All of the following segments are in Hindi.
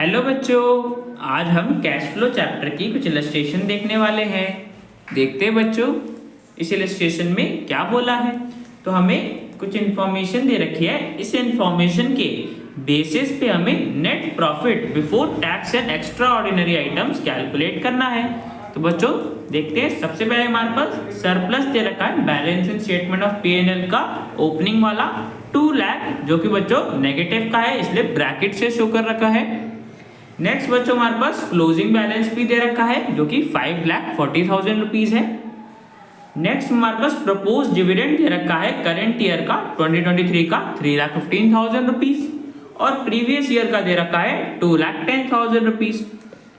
हेलो बच्चों, आज हम कैश फ्लो चैप्टर की कुछ इलस्ट्रेशन देखने वाले हैं। देखते हैं बच्चों इस इलस्ट्रेशन में क्या बोला है। तो हमें कुछ इन्फॉर्मेशन दे रखी है। इस इन्फॉर्मेशन के बेसिस पे हमें net profit before tax and extra ordinary items calculate करना है। तो बच्चों देखते हैं, सबसे पहले हमारे पास सरप्लस दे रखा है balance in statement of P&L का ओपनिंग वाला 2 लाख, जो कि बच्चों नेगेटिव का है, इसलिए ब्रैकेट से शो कर रखा है। नेक्स्ट बच्चों हमारे पास क्लोजिंग बैलेंस भी दे रखा है जो कि 5,40,000 रुपीज है। नेक्स्ट हमारे पास प्रपोज डिविडेंड दे रखा है करंट ईयर का 2023 का 3,15,000 रुपीज और प्रीवियस ईयर का दे रखा है 2,10,000 रुपीज।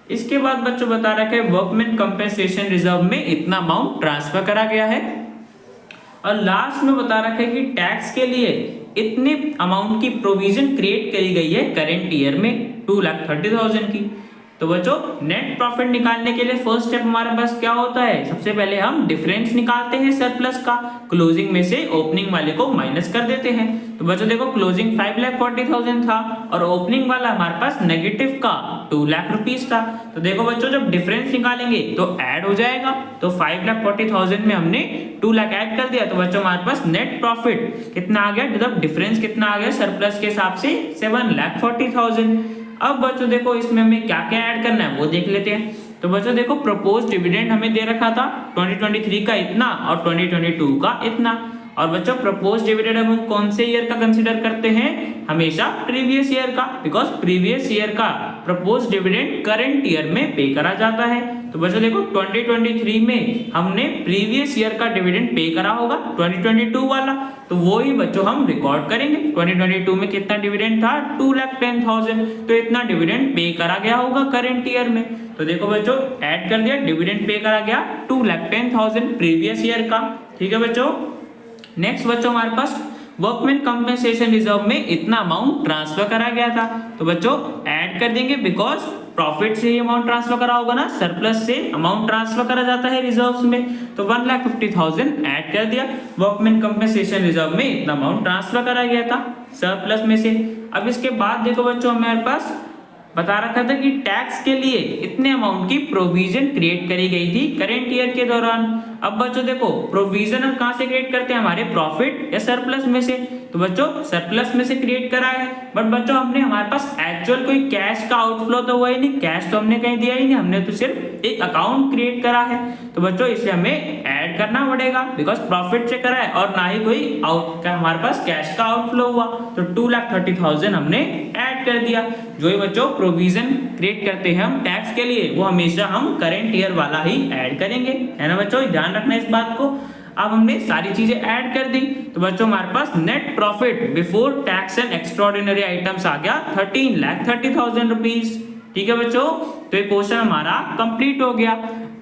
इसके बाद बच्चों बता रखा है वर्कमैन कंपेंसेशन रिजर्व में इतना अमाउंट ट्रांसफर करा गया है और लास्ट में बता रखा है कि टैक्स के लिए इतने अमाउंट की प्रोविजन क्रिएट करी गई है करंट ईयर में 2,30,000 की। तो बच्चों नेट प्रॉफिट निकालने के लिए फर्स्ट स्टेप हमारे पास क्या होता है, सबसे पहले हम डिफरेंस निकालते हैं सरप्लस का, क्लोजिंग में से ओपनिंग वाले को माइनस कर देते हैं। तो बच्चों देखो क्लोजिंग 5,40,000 था और ओपनिंग वाला हमारे पास नेगेटिव का 2 लाख रुपीज था। तो देखो बच्चों जब डिफरेंस निकालेंगे तो ऐड हो जाएगा, तो 5,40,000 में हमने 2 लाख ऐड कर दिया। तो बच्चों हमारे पास नेट प्रॉफिट कितना आ गया, मतलब डिफरेंस कितना आ गया सरप्लस के हिसाब से 7,40,000। अब बच्चों देखो इसमें हमें क्या क्या ऐड करना है वो देख लेते हैं। तो बच्चों देखो प्रपोज डिविडेंड हमें दे रखा था 2023 का इतना और 2022 का इतना। और बच्चों प्रपोज डिविडेंड हम कौन से ईयर का कंसीडर करते हैं, हमेशा प्रीवियस ईयर का, बिकॉज प्रीवियस ईयर का प्रपोज डिविडेंड करंट ईयर में पे करा जाता है। तो बच्चों देखो 2023 में हमने प्रीवियस ईयर का डिविडेंड पे करा होगा 2022 वाला, तो वो ही बच्चों हम रिकॉर्ड करेंगे। 2022 में कितना डिविडेंड था 2,10,000, तो इतना डिविडेंड पे करा गया होगा करंट ईयर में। तो देखो बच्चों ऐड कर दिया, डिविडेंड पे करा गया 2,10,000 प्रीवियस ईयर का। ठीक है बच्चों। नेक्स्ट बच्चों हमारे पास वर्कमैन कंपेंसेशन रिजर्व में इतना अमाउंट ट्रांसफर करा गया था। तो बच्चों ऐड कर देंगे, बिकॉज प्रॉफिट से ही अमाउंट ट्रांसफर करा होगा ना, सरप्लस से अमाउंट ट्रांसफर करा जाता है रिजर्व्स में। तो 1,50,000 ऐड कर दिया, वर्कमैन कंपेंसेशन रिजर्व में इतना अमाउंट ट्रांसफर करा गया था सरप्लस में से। अब इसके बाद देखो बच्चों हमारे पास बता रखा था कि टैक्स के लिए इतने अमाउंट की प्रोविजन क्रिएट करी गई थी करंट ईयर के दौरान। अब बच्चों देखो प्रोविजन हम कहां से क्रिएट करते हैं, हमारे प्रॉफिट या सरप्लस में से। तो बच्चों सरप्लस में से क्रिएट करा है, बट बच्चों हमने हमारे पास एक्चुअल कोई कैश का आउटफ्लो तो हुआ ही नहीं, कैश तो हमने कहीं दिया ही नहीं, हमने तो सिर्फ एक अकाउंट क्रिएट करा है। तो बच्चों इसलिए हमें ऐड करना पड़ेगा, बिकॉज प्रॉफिट से करा है और ना ही कोई हमारे पास कैश का आउटफ्लो हुआ। तो 2,30,000 हमने ऐड कर दिया। जो ही बच्चों प्रोविजन क्रिएट करते हैं हम टैक्स के लिए, वो हमेशा हम करंट ईयर वाला ही ऐड करेंगे, है ना बच्चों, ध्यान रखना इस बात को। अब हमने सारी चीजें ऐड कर दी, तो बच्चों हमारे पास net profit before tax and extraordinary items आ गया 13,30,000 रुपीज। ठीक है बच्चों, तो ये क्वेश्चन हमारा कंप्लीट हो गया।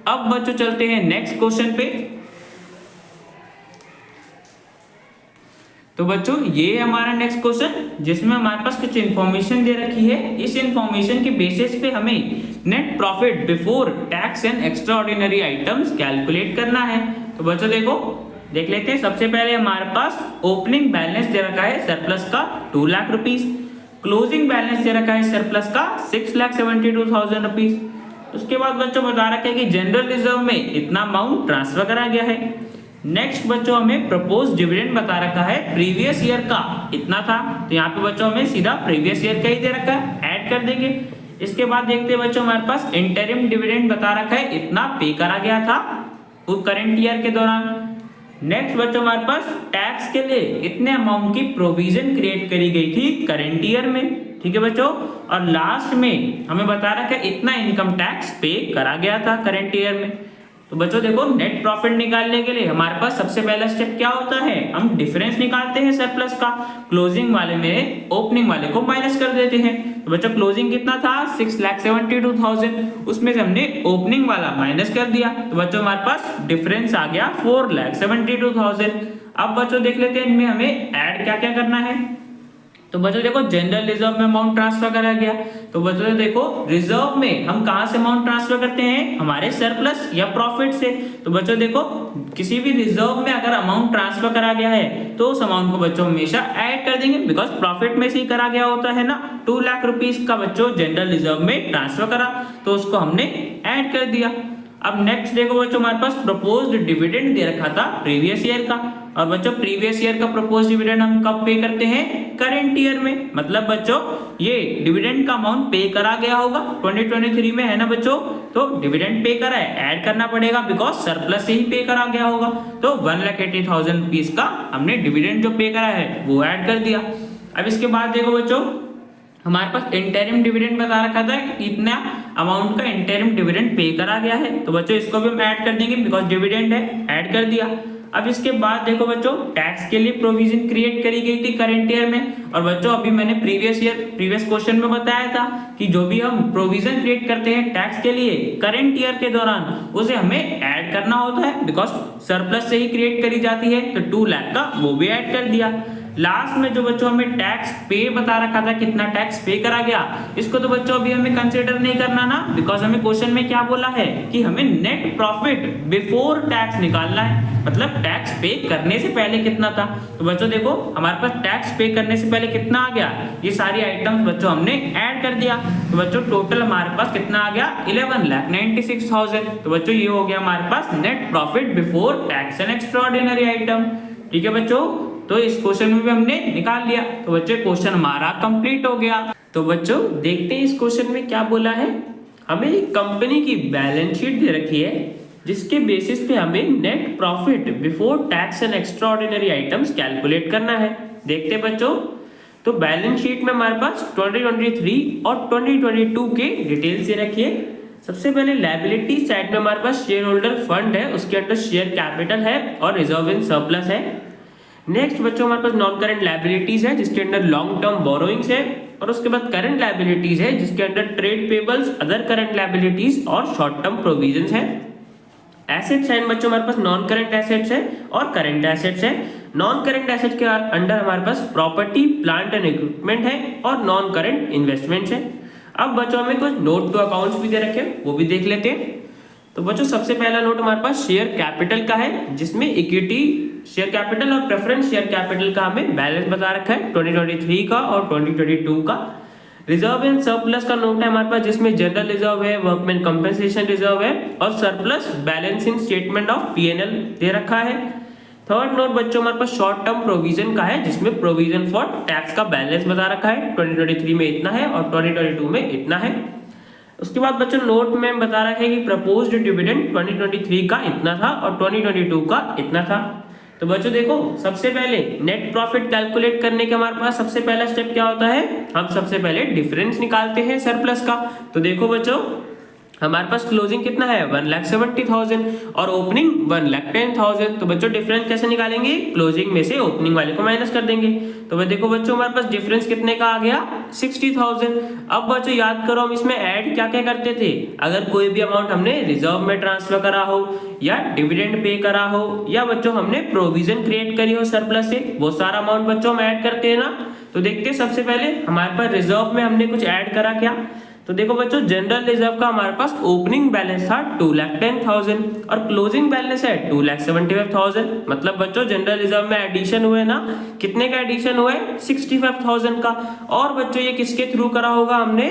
अब बच्चों चलते हैं नेक्स्ट क्वेश्चन पे। तो बच्चों ये हमारा नेक्स्ट क्वेश्चन, जिसमें हमारे पास कुछ इंफॉर्मेशन दे रखी है। इस इंफॉर्मेशन के बेसिस पे हमें net profit before tax and extra ordinary items calculate करना है। तो बच्चों देखो देख लेते हैं। सबसे पहले हमारे पास ओपनिंग बैलेंस दे रखा है सरप्लस का 2 लाख रुपीज, क्लोजिंग बैलेंस दे रखा है सरप्लस का 6,72,000 रुपीज। उसके बाद बच्चों बता रखा है कि जनरल रिजर्व में इतना अमाउंट ट्रांसफर करा गया है। नेक्स्ट बच्चों हमें प्रपोज डिविडेंड बता रखा है प्रीवियस ईयर का इतना था, तो यहाँ पे बच्चों हमें सीधा प्रीवियस ईयर का ही दे रखा है, ऐड कर देंगे। इसके बाद देखते हैं बच्चों हमारे पास इंटरिम डिविडेंड बता रखा है इतना पे करा गया था करंट ईयर के दौरान। नेक्स्ट बच्चों हमारे पास टैक्स के लिए इतने अमाउंट की प्रोविजन क्रिएट करी गई थी करंट ईयर में। ठीक है बच्चों, और लास्ट में हमें बता रखा है इतना इनकम टैक्स पे करा गया था करंट ईयर में। तो बच्चों देखो नेट प्रॉफिट निकालने के लिए हमारे पास सबसे पहला स्टेप क्या होता है, हम डिफरेंस निकालते हैं सरप्लस का, क्लोजिंग वाले में ओपनिंग वाले को माइनस कर देते हैं। तो बच्चों क्लोजिंग कितना था 6,72,000, उसमें से हमने ओपनिंग वाला माइनस कर दिया, तो बच्चों हमारे पास डिफरेंस आ गया 4,72,000। अब बच्चों देख लेते हैं इनमें हमें ऐड क्या क्या करना है। तो बच्चों देखो जनरल रिजर्व में अमाउंट ट्रांसफर करा गया, तो बच्चों देखो रिजर्व में हम कहां से अमाउंट ट्रांसफर करते हैं, हमारे सरप्लस या प्रॉफिट से। तो बच्चों देखो किसी भी रिजर्व में अगर अमाउंट ट्रांसफर करा गया है तो उस अमाउंट को बच्चों हमेशा ऐड कर देंगे, बिकॉज प्रॉफिट में से ही करा गया होता है ना। 2 लाख रुपीस का बच्चों जनरल रिजर्व में ट्रांसफर करा तो उसको हमने ऐड कर दिया। अब नेक्स्ट देखो बच्चों हमारे पास प्रपोज्ड डिविडेंड दे रखा था प्रीवियस ईयर का, और बच्चों प्रीवियस ईयर का प्रपोज्ड डिविडेंड हम कब पे करते हैं, करंट ईयर में। मतलब बच्चों ये डिविडेंड का अमाउंट पे करा गया होगा 2023 में, है ना बच्चों। तो डिविडेंड पे करा है, ऐड करना पड़ेगा बिकॉज सरप्लस से ही पे करा गया होगा। तो 1,80,000 रुपीज का हमने डिविडेंड जो पे करा है वो ऐड कर दिया। अब इसके बाद देखो बच्चों हमारे पास इंटरिम डिविडेंड बता रखा था कि इतना अमाउंट का इंटरिम डिविडेंड पे करा गया है, तो बच्चों इसको भी हम ऐड कर देंगे बिकॉज डिविडेंड है, ऐड कर दिया। अब इसके बाद देखो बच्चों टैक्स के लिए प्रोविजन क्रिएट करी गई थी करंट ईयर में, और बच्चों अभी मैंने प्रीवियस क्वेश्चन में बताया था कि जो भी हम प्रोविजन क्रिएट करते हैं टैक्स के लिए करंट ईयर के दौरान उसे हमें ऐड करना होता है, बिकॉज सरप्लस से ही क्रिएट करी जाती है। तो 2 लाख का वो भी ऐड कर दिया। लास्ट में जो बच्चों हमें टैक्स पे बता रखा था, कितना टैक्स पे करा गया, इसको तो बच्चों अभी हमें कंसीडर नहीं करना ना, बिकॉज हमें क्वेश्चन में क्या बोला है कि हमें नेट प्रॉफिट बिफोर टैक्स निकालना है, मतलब टैक्स पे करने से पहले कितना था। तो बच्चों देखो हमारे पास टैक्स पे करने से पहले कितना आ गया, ये सारी आइटम्स बच्चों हमने ऐड कर दिया। तो बच्चों टोटल हमारे पास कितना आ गया, 11,96,000। तो बच्चों ये हो गया हमारे पास net profit before tax and extraordinary item. ठीक है बच्चों, तो इस क्वेश्चन में भी हमने निकाल लिया। तो बच्चों क्वेश्चन हमारा कंप्लीट हो गया। तो बच्चों देखते हैं इस क्वेश्चन में क्या बोला है। हमें एक कंपनी की बैलेंस शीट दे रखी है जिसके बेसिस पे हमें net profit before tax and extraordinary items calculate करना है। देखते हैं बच्चों, तो बैलेंस शीट में हमारे पास 2023 और 2022 के डिटेल्स दे रखी है। सबसे पहले लायबिलिटी साइड में हमारे पास शेयर होल्डर फंड है, उसके अंदर शेयर कैपिटल है और रिजर्व इन सरप्लस है। नेक्स्ट बच्चों हमारे पास नॉन करंट लायबिलिटीज है जिसके अंदर लॉन्ग टर्म बोरोइंग्स है, और उसके बाद करंट लायबिलिटीज है जिसके अंदर trade payables, other current liabilities और शॉर्ट टर्म प्रोविजंस है। एसेट्स है बच्चों हमारे पास नॉन करंट एसेट्स है और करंट एसेट्स है। नॉन करंट एसेट्स के अंडर हमारे पास प्रॉपर्टी, प्लांट एंड इक्विपमेंट है और नॉन करंट इन्वेस्टमेंट्स है। अब बच्चों हमें कुछ नोट टू अकाउंट्स भी दे रखे हैं, वो भी देख लेते हैं। तो बच्चों सबसे पहला नोट हमारे पास शेयर कैपिटल का है जिसमें इक्विटी शेयर कैपिटल और प्रेफरेंस शेयर कैपिटल का हमें बैलेंस बता रखा है 2023 का और 2022 का। रिजर्व एंड सरप्लस का नोट है हमारे पास जिसमें जनरल रिजर्व है, वर्कमैन कंपनसेशन रिजर्व है और surplus balancing statement of P&L दे रखा है। थर्ड नोट बच्चों हमारे पास शॉर्ट टर्म प्रोविजन का है जिसमें प्रोविजन फॉर टैक्स का बैलेंस बता रखा है 2023 में इतना है और 2022 में इतना है। उसके बाद बच्चों नोट में बता रखा है कि प्रपोज्ड डिविडेंड 2023 का इतना था और 2022 का इतना था। तो बच्चों देखो सबसे पहले नेट प्रॉफिट कैलकुलेट करने के हमारे पास सबसे पहला स्टेप क्या होता है, हम सबसे पहले डिफरेंस निकालते हैं सरप्लस का। तो देखो बच्चों हमारे पास क्लोजिंग कितना है 1,70,000 और ओपनिंग 1,10,000। तो बच्चों डिफरेंस कैसे निकालेंगे, क्लोजिंग में से ओपनिंग वाले को माइनस कर देंगे। तो देखो बच्चों हमारे पास डिफरेंस कितने का आ गया 60,000। अब बच्चों याद करो हम इसमें ऐड क्या क्या करते थे, अगर कोई भी अमाउंट हमने रिजर्व में ट्रांसफर करा हो या डिविडेंड पे करा हो या बच्चों हमने प्रोविजन क्रिएट करी हो सरप्लस से, वो सारा अमाउंट बच्चों हम ऐड करते हैं ना। तो देखते हैं सबसे पहले हमारे पास रिजर्व में हमने कुछ ऐड करा क्या। तो देखो बच्चों जनरल रिजर्व का हमारे पास ओपनिंग बैलेंस था 2,10,000 और क्लोजिंग बैलेंस है 2,75,000। मतलब बच्चों जनरल रिजर्व में एडिशन हुए ना, कितने का एडिशन हुए 65,000 का। और बच्चों ये किसके थ्रू करा होगा हमने,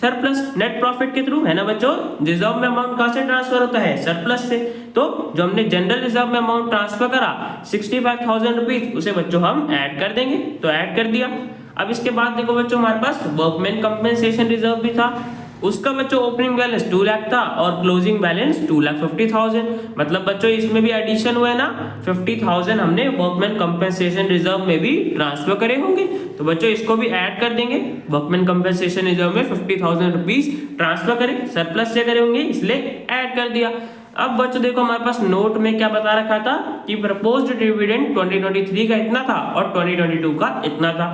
सरप्लस नेट प्रॉफिट के थ्रू, है ना बच्चों। रिजर्व में अमाउंट कहां से ट्रांसफर होता है, सरप्लस से। तो जो हमने जनरल रिजर्व में अमाउंट ट्रांसफर करा 65,000 रुपीज, उसे बच्चों हम ऐड कर देंगे। तो ऐड कर दिया। अब इसके बाद देखो बच्चों हमारे पास वर्कमैन कंपनसेशन रिजर्व भी था, उसका बच्चों ओपनिंग बैलेंस 2 लाख था और क्लोजिंग बैलेंस 2,50,000। मतलब बच्चों इसमें भी एडिशन हुआ है ना, 50,000 हमने वर्कमैन कंपनसेशन रिजर्व में भी ट्रांसफर करे होंगे। तो बच्चों इसको भी ऐड कर देंगे। वर्कमैन कंपनसेशन रिजर्व में 50,000 रुपीज ट्रांसफर करें, सरप्लस से करे होंगे इसलिए ऐड कर दिया। अब बच्चों देखो हमारे पास नोट में क्या बता रखा था कि प्रपोज्ड डिविडेंड 2023 का इतना था और 2022 का इतना था।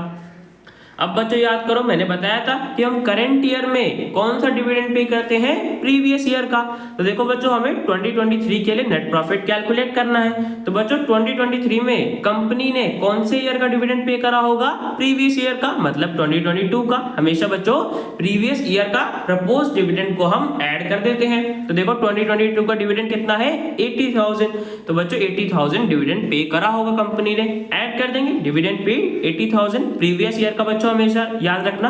अब बच्चों याद करो, मैंने बताया था कि हम करंट ईयर में कौन सा डिविडेंड पे करते हैं, प्रीवियस ईयर का। तो देखो बच्चों, हमें 2023 के लिए नेट प्रॉफिट कैलकुलेट करना है। तो बच्चों 2023 में कंपनी ने कौन से ईयर का डिविडेंड पे करा होगा, प्रीवियस ईयर का, मतलब 2022 का। हमेशा बच्चों प्रीवियस ईयर का प्रपोज डिविडेंड को हम ऐड कर देते हैं। तो देखो 2022 का डिविडेंड कितना है, 80,000। तो बच्चों 80,000 डिविडेंड पे करा होगा कंपनी ने, ऐड कर देंगे डिविडेंड पे 80,000 प्रीवियस ईयर का। बच्चों हमेशा याद रखना।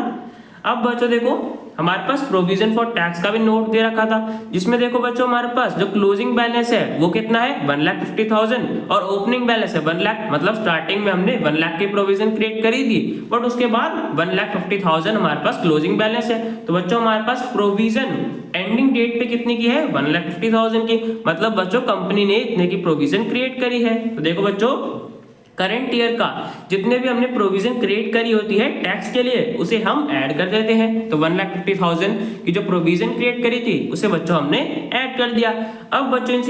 अब बच्चों देखो, हमारे पास प्रोविजन फॉर टैक्स का भी नोट दे रखा था, जिसमें देखो बच्चों हमारे पास जो क्लोजिंग बैलेंस है वो कितना है, 1,50,000, और ओपनिंग बैलेंस है 1 लाख। मतलब स्टार्टिंग में हमने 1 लाख की प्रोविजन क्रिएट करी थी, बट उसके बाद 1,50,000 हमारे पास क्लोजिंग बैलेंस है। तो बच्चों हमारे पास प्रोविजन एंडिंग डेट पे कितनी की है, 1,50,000 की। मतलब बच्चों कंपनी ने इतने की प्रोविजन क्रिएट करी है। तो देखो बच्चों, करंट ईयर का जितने भी हमने प्रोविजन क्रिएट करी होती है टैक्स के लिए, उसे हम ऐड कर देते हैं। तो 1,50,000 की जो प्रोविजन क्रिएट करी थी उसे बच्चों हमने ऐड कर दिया। अब बच्चों इन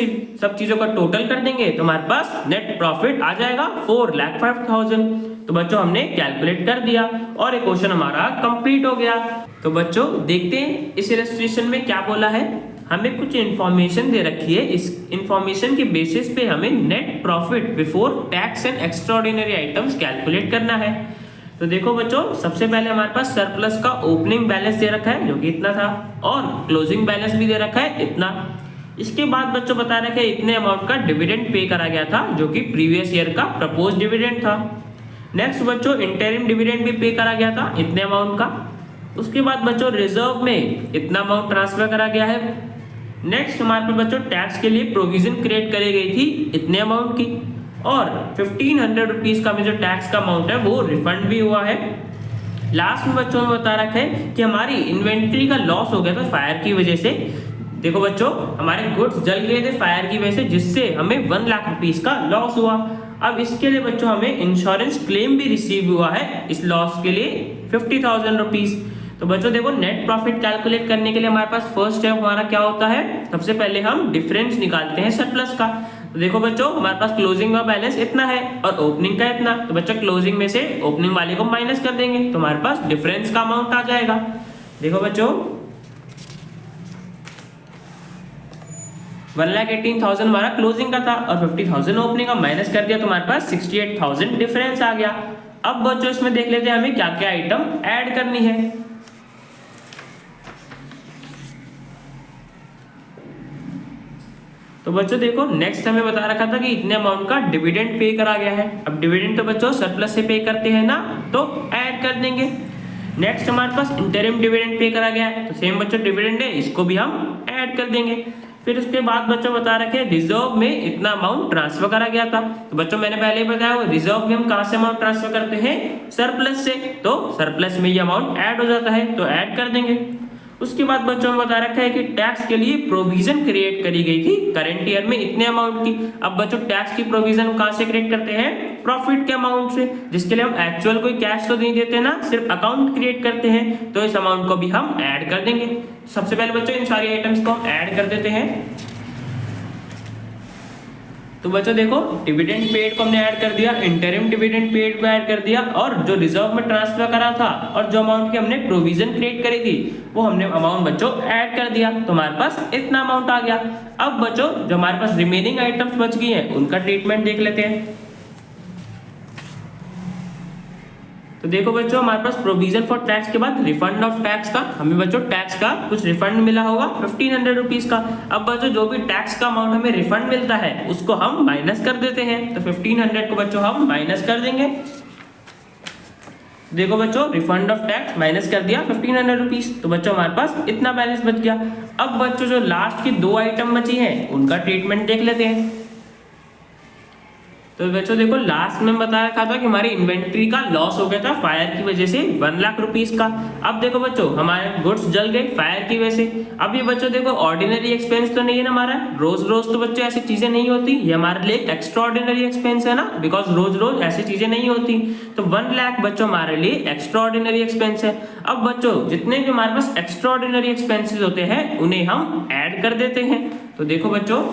सब चीजों का टोटल कर देंगे तो हमारे पास नेट प्रॉफिट आ जाएगा 4,05,000। तो बच्चों हमने कैलकुलेट कर दिया और एक क्वेश्चन हमारा कंप्लीट हो गया। तो बच्चों देखते हैं इस इलस्ट्रेशन में क्या बोला है। हमें कुछ इंफॉर्मेशन दे रखी है, इस इंफॉर्मेशन के बेसिस पे हमें net profit before tax and extraordinary items calculate करना है। तो देखो बच्चों, सबसे पहले हमारे पास सरप्लस का ओपनिंग बैलेंस दे रखा है जो कि इतना था, और क्लोजिंग बैलेंस भी दे रखा है इतना। इसके बाद बच्चों बता रखे हैं इतने अमाउंट का डिविडेंड पे करा गया था जो कि प्रीवियस ईयर का प्रपोज डिविडेंड था। नेक्स्ट बच्चों इंटरिम डिविडेंड भी पे करा गया था इतने अमाउंट का। उसके बाद बच्चों रिजर्व में इतना अमाउंट ट्रांसफर करा गया है। नेक्स्ट हमारे पास बच्चों टैक्स के लिए प्रोविजन क्रिएट करी गई थी इतने अमाउंट की, और 1,500 रुपीज का में जो टैक्स का अमाउंट है वो रिफंड भी हुआ है। लास्ट में बच्चों में बता रखा है कि हमारी इन्वेंट्री का लॉस हो गया था फायर की वजह से। देखो बच्चों, हमारे गुड्स जल गए थे फायर की वजह से, जिससे हमें 1 लाख रुपीज का लॉस हुआ। अब इसके लिए बच्चों हमें इंश्योरेंस क्लेम भी रिसीव हुआ है इस लॉस के लिए 50,000 रुपीज। तो बच्चों देखो, नेट प्रॉफिट कैलकुलेट करने के लिए हमारे पास फर्स्ट स्टेप हमारा क्या होता है, सबसे पहले हम डिफरेंस निकालते हैं सरप्लस का। तो देखो बच्चों, हमारे पास क्लोजिंग का बैलेंस इतना है और ओपनिंग का इतना। तो बच्चों क्लोजिंग में से ओपनिंग वाले को माइनस कर देंगे तो हमारे पास डिफरेंस का अमाउंट आ जाएगा। देखो बच्चों, 1,18,000 हमारा क्लोजिंग का था और 50,000 ओपनिंग का, माइनस कर दिया तो हमारे पास 68,000 डिफरेंस आ गया। अब बच्चों इसमें देख लेते हैं हमें क्या क्या आइटम ऐड करनी है। तो बच्चों देखो, नेक्स्ट हमें बता रखा था कि इतने अमाउंट का डिविडेंड पे करा गया है। अब डिविडेंड तो बच्चों सरप्लस से पे करते हैं ना, तो ऐड कर देंगे। नेक्स्ट हमारे पास इंटरिम डिविडेंड पे करा गया है, तो सेम बच्चों डिविडेंड है, इसको भी हम ऐड कर देंगे। फिर उसके बाद बच्चों बता रखे रिजर्व में इतना अमाउंट ट्रांसफर करा गया था। तो बच्चों मैंने पहले ही बताया रिजर्व में हम कहां से अमाउंट ट्रांसफर करते हैं, सरप्लस से। तो सरप्लस में ये अमाउंट ऐड हो जाता है तो ऐड कर देंगे। उसके बाद बच्चों में बता रखा है कि टैक्स के लिए प्रोविजन क्रिएट करी गई थी करंट ईयर में इतने अमाउंट की। अब बच्चों टैक्स की प्रोविजन कहां से क्रिएट करते हैं, प्रॉफिट के अमाउंट से, जिसके लिए हम एक्चुअल कोई कैश तो नहीं देते ना, सिर्फ अकाउंट क्रिएट करते हैं। तो इस अमाउंट को भी हम ऐड कर देंगे। सबसे पहले बच्चों इन सारी आइटम्स को हम ऐड कर देते हैं। तो बच्चों देखो, डिविडेंड पेड को हमने ऐड कर दिया, इंटरिम डिविडेंड पेड को ऐड कर दिया, और जो रिजर्व में ट्रांसफर करा था और जो अमाउंट की हमने प्रोविजन क्रिएट करी थी वो हमने अमाउंट बच्चों ऐड कर दिया। तो हमारे पास इतना अमाउंट आ गया। अब बच्चों जो हमारे पास रिमेनिंग आइटम्स बच गई हैं उनका ट्रीटमेंट देख लेते हैं। तो देखो बच्चों, हमारे पास प्रोविजन फॉर टैक्स के बाद रिफंड ऑफ टैक्स का, हमें बच्चों टैक्स का कुछ रिफंड मिला होगा 1,500 रुपीज का। अब बच्चों जो भी टैक्स का अमाउंट हमें रिफंड मिलता है उसको हम माइनस कर देते हैं। तो 1,500 को बच्चों हम माइनस कर देंगे। देखो बच्चों, रिफंड ऑफ टैक्स माइनस कर दिया 1,500 रुपीज। तो बच्चों हमारे पास इतना बैलेंस बच गया। अब बच्चों जो लास्ट की 2 आइटम बची हैं उनका ट्रीटमेंट देख लेते हैं। तो बच्चों देखो, लास्ट में बता रखा था कि हमारी इन्वेंट्री का लॉस हो गया था फायर की वजह से 1 लाख रुपीस का। अब देखो बच्चों, हमारे गुड्स जल गए फायर की वजह से। अब ये बच्चों देखो, ऑर्डिनरी एक्सपेंस तो नहीं है ना हमारा, रोज रोज तो बच्चों ऐसी चीजें नहीं होती, ये हमारे लिए एक्स्ट्रा ऑर्डिनरी एक्सपेंस है ना, बिकॉज रोज रोज ऐसी चीजें नहीं होती। तो 1 लाख बच्चों हमारे लिए एक्स्ट्रा ऑर्डिनरी एक्सपेंस है। अब बच्चों जितने भी हमारे पास एक्स्ट्रा ऑर्डिनरी एक्सपेंसेस होते हैं उन्हें हम ऐड कर देते हैं। तो देखो बच्चों,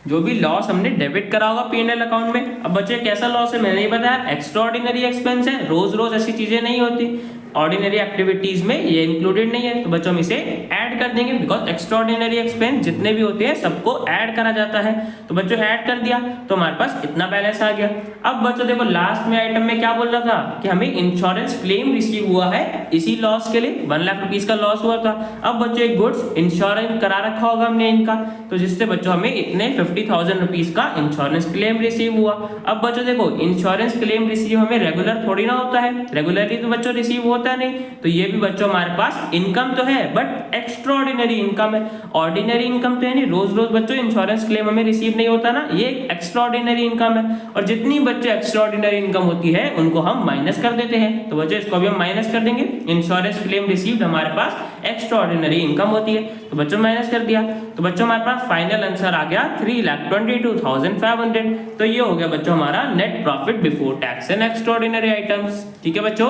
जो भी लॉस हमने डेबिट करा होगा P&L अकाउंट में। अब बच्चे कैसा लॉस है मैंने ही बताया, एक्स्ट्रा ऑर्डिनरी एक्सपेंस है, रोज रोज ऐसी चीजें नहीं होती, ऑर्डिनरी एक्टिविटीज में ये इंक्लूडेड नहीं है, तो बच्चों हम इसे ऐड कर देंगे, बिकॉज एक्स्ट्रा ऑर्डिनरी एक्सपेंस जितने भी होते हैं सबको ऐड करा जाता है। तो बच्चों ऐड कर दिया तो हमारे पास इतना बैलेंस आ गया। अब बच्चों देखो लास्ट में आइटम में क्या बोल रहा था कि हमें इंश्योरेंस क्लेम रिसीव हुआ है इसी लॉस के लिए, 1 लाख रुपीज का लॉस हुआ था। अब बच्चों एक गुड्स इंश्योरेंस करा रखा होगा हमने इनका, तो जिससे बच्चों हमें इतने 50,000 रुपीज का इंश्योरेंस क्लेम रिसीव हुआ। अब बच्चों देखो इंश्योरेंस क्लेम रिसीव हमें रेगुलर थोड़ी ना होता है, रेगुलरली तो बच्चों रिसीव होता नहीं, तो ये भी बच्चों हमारे पास इनकम तो है बट एक्स्ट्रा ऑर्डिनरी इनकम है। ऑर्डिनरी इनकम तो है नहीं, रोज रोज बच्चों इंश्योरेंस क्लेम हमें रिसीव नहीं होता ना, ये एक्स्ट्रा ऑर्डिनरी इनकम है। और जितनी बच्चे एक्स्ट्रा ऑर्डिनरी इनकम होती है उनको हम माइनस कर देते हैं, तो बच्चों इसको भी हम माइनस कर देंगे। इंश्योरेंस क्लेम रिसीव्ड हमारे पास एक्स्ट्रा ऑर्डिनरी इनकम होती है, तो बच्चों माइनस कर दिया, तो बच्चों हमारे पास फाइनल आंसर आ गया 3,22,500। तो ये हो गया बच्चों हमारा net profit before tax and extra ordinary items. ठीक है बच्चों,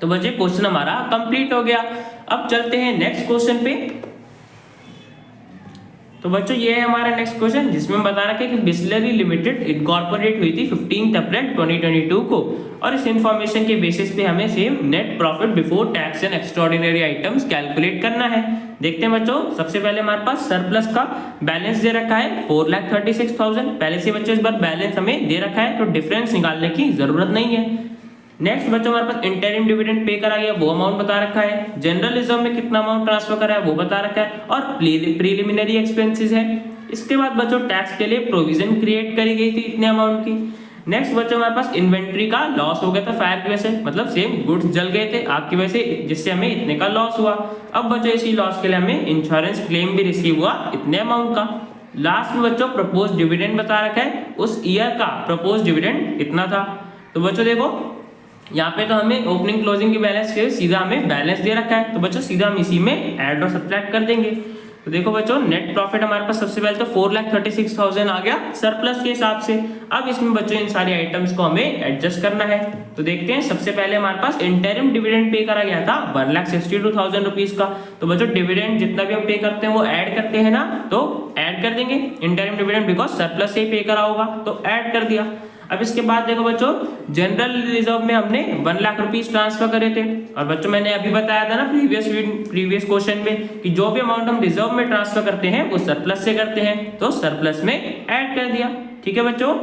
तो बच्चे क्वेश्चन हमारा कंप्लीट हो गया। अब चलते हैं नेक्स्ट क्वेश्चन पे। तो बच्चों ये है हमारा नेक्स्ट क्वेश्चन, जिसमें बता रखा है कि बिस्लरी लिमिटेड इनकॉर्पोरेट हुई थी 15 अप्रैल 2022 को, और इस इंफॉर्मेशन के बेसिस पे हमें same net profit before tax and extraordinary items calculate करना है। देखते हैं बच्चों, सबसे पहले हमारे पास सरप्लस का बैलेंस दे रखा है 4,36,000, पहले से बच्चों इस बार बैलेंस हमें दे रखा है, तो डिफरेंस निकालने की जरूरत नहीं है। नेक्स्ट बच्चों हमारे पास इंटरिम डिविडेंड पे करा गया, वो अमाउंट बता रखा है। जनरल रिजर्व में कितना अमाउंट ट्रांसफर करा है वो बता रखा है, और प्रीलिमिनरी एक्सपेंसेस है। इसके बाद बच्चों टैक्स के लिए प्रोविजन क्रिएट करी गई थी इतने अमाउंट की। नेक्स्ट बच्चों हमारे पास इन्वेंट्री का लॉस हो गया था फायर की वजह से, मतलब सेम गुड्स जल गए थे आग की वजह से, जिससे हमें इतने का लॉस हुआ। अब बच्चों इसी लॉस के लिए हमें इंश्योरेंस क्लेम भी रिसीव हुआ इतने अमाउंट का। लास्ट में बच्चों प्रपोज डिविडेंड बता रखा है, उस ईयर का प्रपोज डिविडेंड इतना था। तो बच्चों देखो यहाँ पे तो हमें ओपनिंग क्लोजिंग की बैलेंस के सीधा हमें बैलेंस दे रखा है, तो बच्चों सीधा हम इसी में ऐड और सब्ट्रैक्ट कर देंगे। तो देखो बच्चों नेट प्रॉफिट हमारे पास सबसे पहले तो 4,36,000 आ गया सरप्लस के हिसाब से। अब इसमें बच्चों इन सारी आइटम्स को हमें एडजस्ट करना है, तो देखते हैं। सबसे पहले हमारे पास इंटरिम डिविडेंड पे करा गया था 1,62,000 रुपीज का, तो बच्चों डिविडेंड जितना भी हम पे करते हैं वो ऐड करते हैं ना, तो ऐड कर देंगे इंटरिम डिविडेंड, बिकॉज सरप्लस से ही पे करा होगा तो ऐड कर दिया। अब इसके बाद देखो बच्चों जनरल रिजर्व में हमने 1 लाख रुपीस ट्रांसफर करे थे, और बच्चों मैंने अभी बताया था ना प्रीवियस क्वेश्चन में कि जो भी अमाउंट हम रिजर्व में ट्रांसफर करते हैं वो सरप्लस से करते हैं, तो सरप्लस में ऐड कर दिया। ठीक है बच्चों,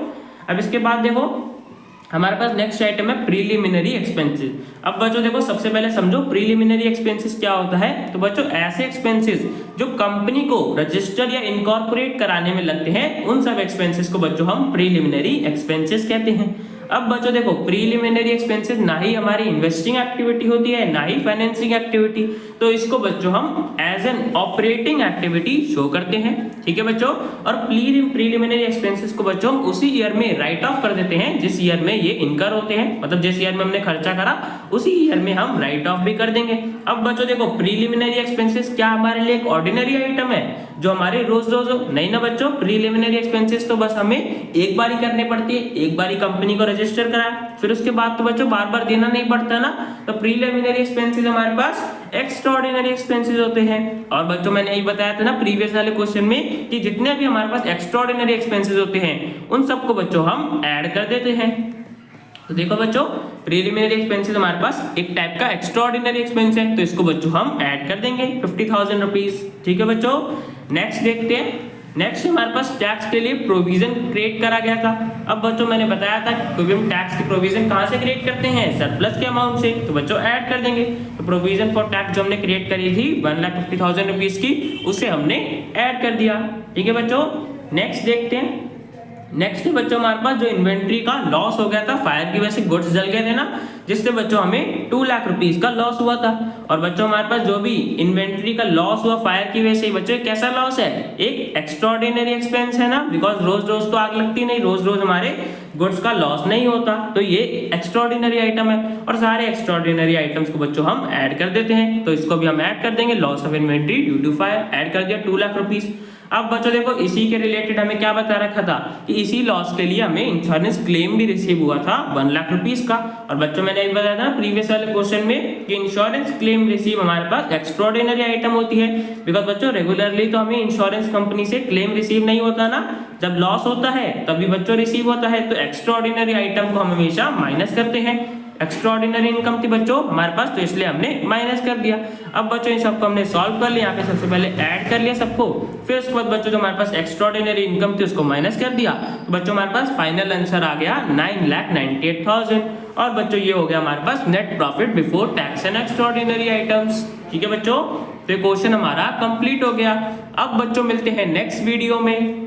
अब इसके बाद देखो हमारे पास नेक्स्ट आइटम है प्रीलिमिनरी एक्सपेंसेस। अब बच्चों देखो सबसे पहले समझो प्रीलिमिनरी एक्सपेंसेस क्या होता है। तो बच्चों ऐसे एक्सपेंसेस जो कंपनी को रजिस्टर या इनकॉर्पोरेट कराने में लगते हैं, उन सब एक्सपेंसेस को बच्चों हम प्रीलिमिनरी एक्सपेंसेस कहते हैं। अब बच्चों देखो प्रीलिमिनरी एक्सपेंसेस ना ही हमारी इन्वेस्टिंग एक्टिविटी होती है ना ही फाइनेंसिंग एक्टिविटी, तो इसको बच्चों हम as an operating activity show करते हैं। ठीक है बच्चों, और प्रीलिमिनरी एक्सपेंसेस को बच्चों हम उसी ईयर में राइट ऑफ कर देते हैं जिस ईयर में ये इनकर होते हैं, मतलब जिस ईयर में हमने खर्चा करा उसी ईयर में हम राइट ऑफ भी कर देंगे। अब बच्चों देखो प्रीलिमिनरी एक्सपेंसेस क्या हमारे लिए एक ऑर्डिनरी आइटम है जो हमारे रोज रोज नहीं ना बच्चों। प्रीलिमिनरी एक्सपेंसेस तो बस हमें एक बार ही करने पड़ती है, एक बार ही कंपनी को रजिस्टर करा, फिर उसके बाद तो बच्चों बार बार देना नहीं पड़ता ना। तो प्रीलिमिनरी एक्सपेंसेस हमारे पास एक्स्ट्राऑर्डिनरी एक्सपेंसेस होते हैं। और बच्चों मैंने यही बताया था ना प्रीवियस वाले क्वेश्चन में कि जितने भी हमारे पास एक्स्ट्राऑर्डिनरी एक्सपेंसेस होते हैं उन सबको बच्चों हम ऐड कर देते हैं। तो देखो बच्चों प्रीलिमिनरी एक्सपेंसेस हमारे पास एक टाइप का एक्स्ट्राऑर्डिनरी एक्सपेंस है, तो इसको बच्चों हम ऐड कर देंगे 50,000 रुपीज। ठीक है बच्चों, नेक्स्ट देखते हैं। नेक्स्ट हमारे पास टैक्स के लिए प्रोविजन क्रिएट करा गया था। अब बच्चों मैंने बताया था कि हम टैक्स की प्रोविजन कहाँ से क्रिएट करते हैं, सरप्लस के अमाउंट से, तो बच्चों ऐड कर देंगे। तो प्रोविजन फॉर टैक्स जो हमने क्रिएट करी थी 1,50,000 रुपीज की, उसे हमने ऐड कर दिया। ठीक है बच्चों, नेक्स्ट देखते हैं। नेक्स्ट बच्चों हमारे पास जो इन्वेंट्री का लॉस हो गया था फायर की वजह से, गुड्स जल गए थे ना, जिससे बच्चों हमें 2 लाख रुपीस का लॉस हुआ था। और बच्चों हमारे पास जो भी इन्वेंट्री का लॉस हुआ फायर की वजह से, बच्चों कैसा लॉस है, एक एक्स्ट्राऑर्डिनरी एक्सपेंस है ना, बिकॉज रोज रोज तो आग लगती नहीं, रोज रोज हमारे गुड्स का लॉस नहीं होता, तो ये एक्स्ट्राऑर्डिनरी आइटम है। और सारे एक्स्ट्राऑर्डिनरी आइटम्स को बच्चों हम ऐड कर देते हैं, तो इसको भी हम ऐड कर देंगे। Loss of inventory due to fire add कर दिया 2 लाख रुपीस। अब बच्चों देखो इसी के रिलेटेड हमें क्या बता रखा था कि इसी लॉस के लिए हमें इंश्योरेंस क्लेम भी रिसीव हुआ था 1 लाख रुपीस का। और बच्चों मैंने अभी बताया था प्रीवियस वाले क्वेश्चन में कि इंश्योरेंस क्लेम रिसीव हमारे पास एक्स्ट्राऑर्डिनरी आइटम होती है, बिकॉज बच्चों रेगुलरली तो हमें इंश्योरेंस कंपनी से क्लेम रिसीव नहीं होता ना, जब लॉस होता है तभी बच्चों रिसीव होता है। तो एक्स्ट्राऑर्डिनरी आइटम को हम हमेशा माइनस करते हैं। एक्स्ट्राऑर्डिनरी इनकम थी बच्चों हमारे पास, तो इसलिए हमने माइनस कर दिया। अब बच्चों इन सबको हमने सॉल्व कर लिया, यहाँ पे सबसे पहले ऐड कर लिया सबको, फिर उसके बाद बच्चों जो हमारे पास एक्स्ट्राऑर्डिनरी इनकम थी उसको माइनस कर दिया। तो बच्चों हमारे पास फाइनल आंसर आ गया 9,98,000। और बच्चों ये हो गया हमारे पास net profit before tax and extraordinary items. ठीक है बच्चों, तो क्वेश्चन हमारा कंप्लीट हो गया। अब बच्चों मिलते हैं नेक्स्ट वीडियो में।